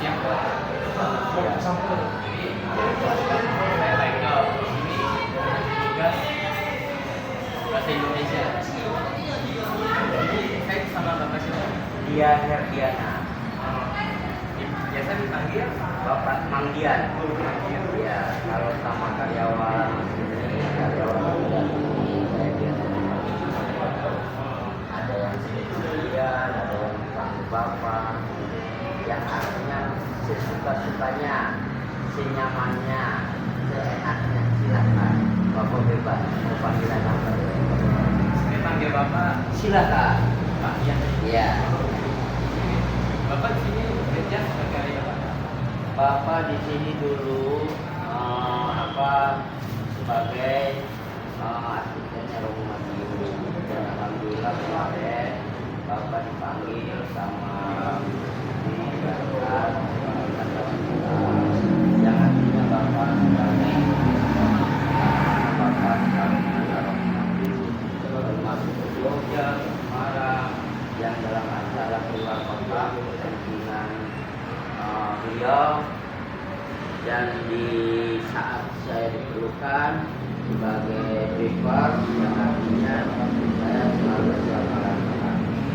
yang ke Ya. saya legal ini juga bahasa Indonesia. Jadi saya sama bapak siapa? Dia Herdiana. Biasa dipanggil Bapak Mangdian. Ya, kalau sama karyawan ini karyawan saya dia ada yang sendirian, ada yang dipanggil bapak, yang artinya sesuka-sukanya, senyamannya, seenaknya silakan. Bapak bebas mau panggilan apa? saya panggil bapak Silakan. Pak Ian. Ya, Bapak di sini kerja sebagai apa? bapak di sini dulu sebagai asistennya Romo Madiun, dan alhamdulillah kemarin bapak dipanggil sama di Barat yang artinya bapak sebagai bapak sekarang Romo Madiun termasuk ke Jogja, Semarang yang dalam acara keluar kota pimpinan beliau, dan di saat saya diperlukan sebagai driver yang artinya saya selalu siapkan,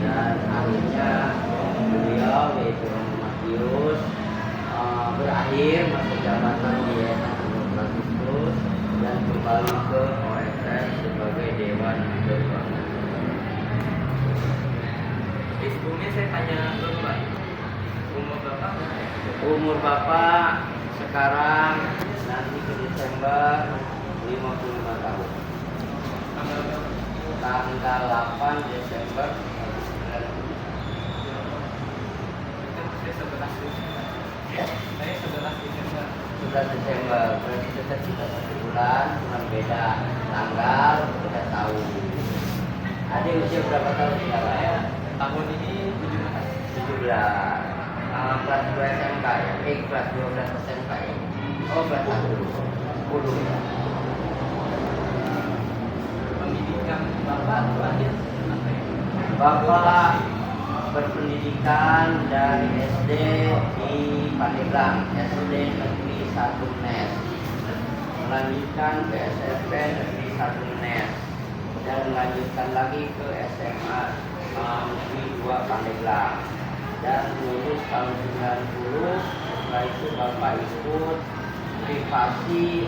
dan akhirnya beliau yaitu Romo Matius berakhir masa jabatan di Yayasan Agama Kristus dan kembali ke OSS sebagai Dewan Kehormatan. Jadi sebelumnya saya tanya dulu Pak, umur bapak berapa ya? Umur bapak sekarang nanti ke Desember 55 tahun. Tanggal berapa? Tanggal 8 Desember. Itu saya 11 Desember. Saya 11 Desember. Sudah Desember, berarti dekat kita 1 bulan, cuma beda tanggal, beda tahun. Adik usia berapa tahun sekarang? Saya tahun ini 17. 17. Kelas 2 SMK ya? Kelas 12 SMK ya? Oh, kelas 1 10 ya? Pendidikan bapak terakhir apa ya? Bapak berpendidikan dari SD di Pandeglang, SD Negeri 1 Nes, melanjutkan ke SMP Negeri 1 Nes, dan melanjutkan lagi ke SMA Negeri 2 Pandeglang, dan lulus tahun 90. Setelah itu bapak ikut privasi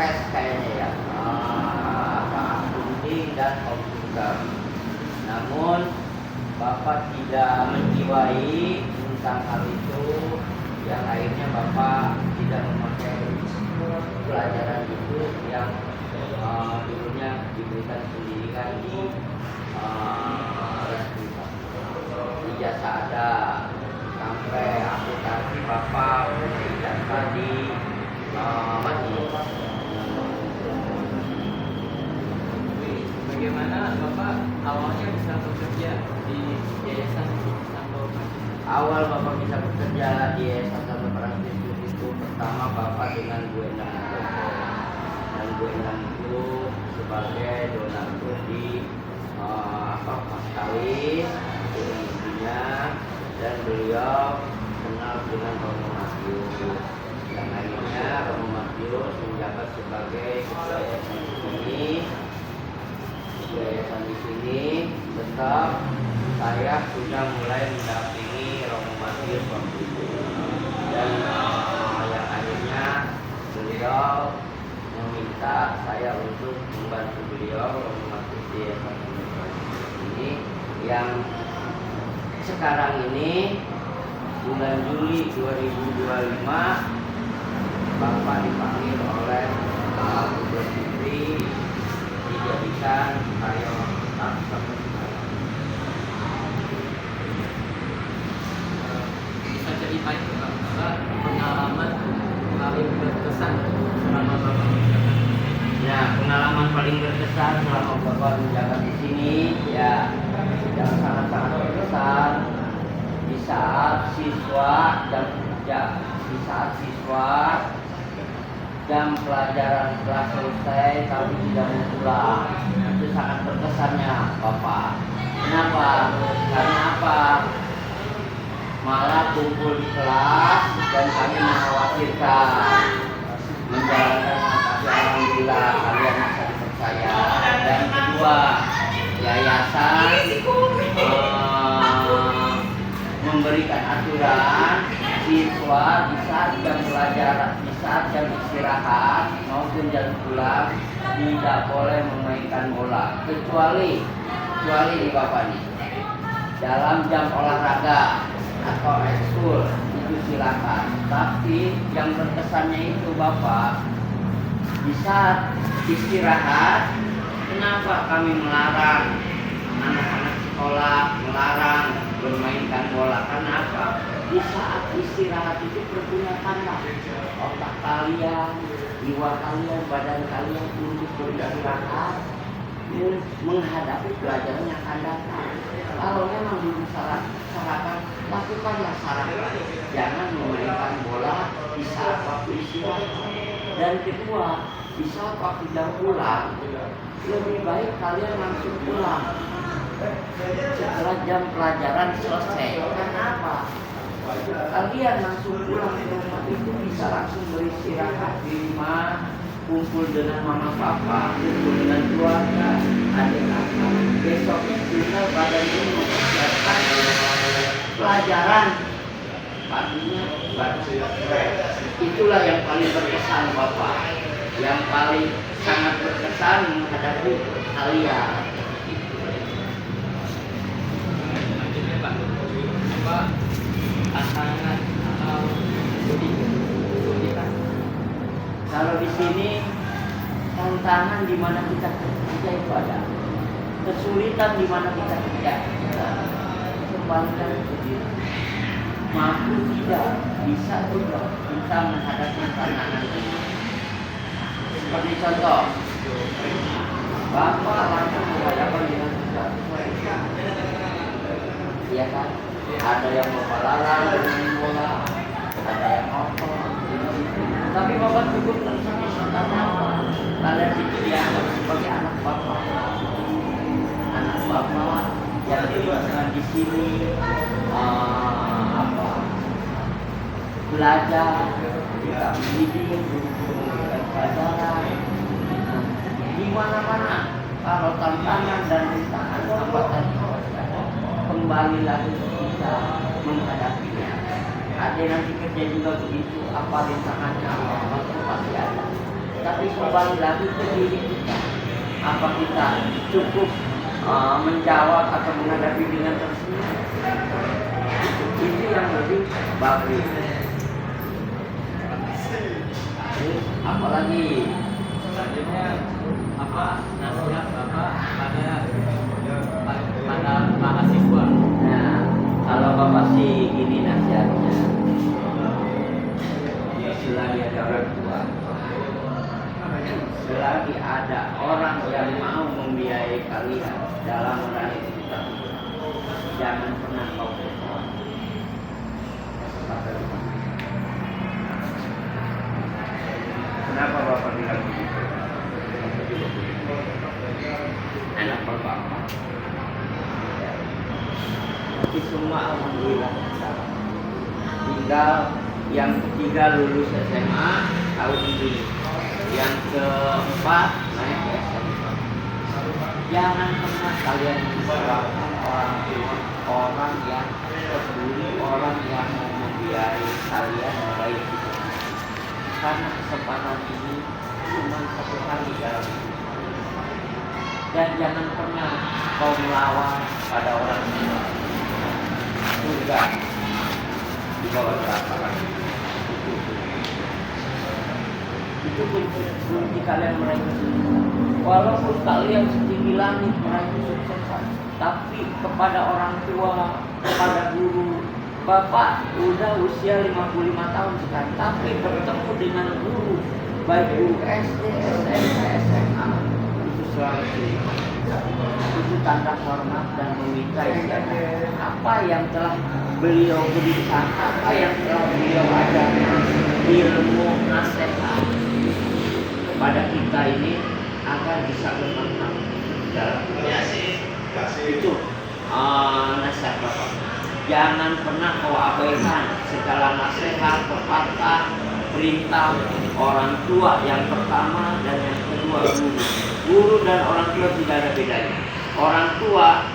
les kayaknya ya, akunting dan komputer. Namun bapak tidak menjiwai tentang hal itu, yang akhirnya bapak tidak memakai pelajaran itu yang dulunya diberikan pendidikan di ijazah ada, sampai akuntansi bapak punya ijazah di Madinah. Bagaimana bapak awalnya bisa bekerja di yayasan Santo Kristus? Awal bapak bisa bekerja di Yayasan Santo Kristus itu pertama bapak dengan Bu Endang Handoko, dan Bu Endang itu sebagai donatur di Mas Kawin dengan ibunya, dan beliau kenal dengan Romo Matius, dan akhirnya Romo Matius menjabat sebagai ketua yayasan di sini. Tetap saya sudah mulai mendampingi Romo Matius waktu itu, dan yang akhirnya beliau meminta saya untuk membantu beliau Romo Matius di yayasan ini, yang sekarang ini bulan Juli 2025 Bapak dipanggil oleh Gubernur Fitri dijadikan karyawan tetap sampai sekarang. Bisa ceritain ke bapak pengalaman paling berkesan selama bapak menjabat? Ya, pengalaman paling berkesan selama bapak menjabat di sini ya, yang sangat-sangat berkesan di saat siswa jam pelajaran telah selesai tapi tidak mau pulang. Itu sangat berkesannya bapak. Kenapa? Karena apa? malah kumpul di kelas dan kami mengkhawatirkan menjalankan tapi alhamdulillah kalian bisa dipercaya. Dan kedua, yayasan memberikan aturan siswa di saat jam pelajaran, di saat jam istirahat maupun jam pulang tidak boleh memainkan bola kecuali nih Bapak nih dalam jam olahraga atau ekskul itu silakan. Tapi yang berkesannya itu Bapak di saat istirahat, kenapa kami melarang anak-anak sekolah melarang bermainkan bola? Karena apa? Di saat istirahat itu pergunakanlah otak kalian, jiwa kalian, badan kalian untuk beristirahat menghadapi pelajaran yang akan datang. Kalau memang diusahakan, lakukanlah saran. Jangan memainkan bola di saat waktu istirahat. Dan kedua, di saat waktu jam pulang, lebih baik kalian langsung pulang setelah jam pelajaran selesai. Kenapa? Kalian langsung pulang ke rumah itu bisa langsung beristirahat di rumah, kumpul dengan mama papa, kumpul dengan keluarga, adik kakak. Besoknya tinggal badan ini mempersiapkan pelajaran paginya baru. Itulah yang paling berkesan Bapak, yang paling sangat berkesan menghadapi kalian. Lanjutnya Pak, apa tantangan atau kesulitan? Kalau di sini tantangan di mana kita kerja itu ada, kesulitan di mana kita kerja. Kembalikan ke diri. Mampu tidak bisa juga kita menghadapi tantangan ini. Seperti contoh, Bapak langsung berhadapan dengan sesuatu. Iya kan? Ada yang Bapak larang bermain bola, ada yang ngomong. Tapi Bapak cukup tersangka karena apa? Kalian itu dianggap sebagai anak Bapak. Anak Bapak yang diberikan di sini belajar, kita mendidik, memberikan pelajaran. Di mana-mana kalau tantangan dan rintangan apa tadi? Kembali lagi kita menghadapinya. Ada nanti kerja juga begitu, apa rintangannya apa pasti ada. Tapi kembali lagi ke diri kita. Apa kita cukup menjawab atau menghadapi dengan tersenyum? Itu yang lebih bagus. Apalagi Selanjutnya apa nasihat Bapak pada mahasiswa? Nah, kalau Bapak sih gini nasihatnya, selagi ada orang tua, selagi ada orang yang mau membiayai kalian dalam meraih cita, jangan pernah kau kecewa. Kenapa Bapak bilang begitu? Anak pertama. Tapi semua alhamdulillah. Tinggal yang ketiga lulus SMA tahun ini. Yang keempat naik ke SMA. Jangan pernah kalian menyalahkan orang yang peduli, orang yang mau membiayai kalian baik. Karena kesempatan ini cuma satu kali dalam hidup. Dan jangan pernah kau melawan pada orang lain. Surga di bawah telapak kaki. Itu kunci kalian meraih kesuksesan. Walaupun kalian setinggi langit meraih kesuksesan, tapi kepada orang tua, kepada guru, Bapak udah usia 55 tahun sekarang, tapi bertemu dengan guru, baik guru SD, SMP, SMA, itu selalu terima. Itu tanda hormat dan meminta istilahnya. Apa yang telah beliau berikan, apa yang telah beliau ajarkan, ilmu nasihat kepada kita ini agar bisa bermanfaat dalam hidup. Itu nasihat Bapak. Jangan pernah kau abaikan nasihat, pepatah, perintah orang tua yang pertama dan yang kedua guru. Guru dan orang tua tidak ada bedanya. Orang tua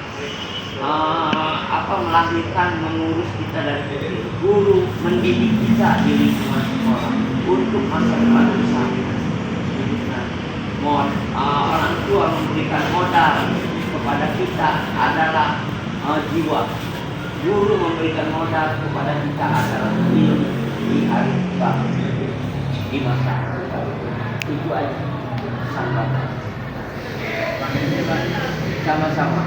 melahirkan, mengurus kita dari kecil. Guru mendidik kita di lingkungan sekolah untuk masa depan bersama. Orang tua memberikan modal kepada kita adalah jiwa. Guru memberikan modal kepada kita adalah ilmu di hari tua, di masa tua. Itu aja pesan Bapak. Sama-sama.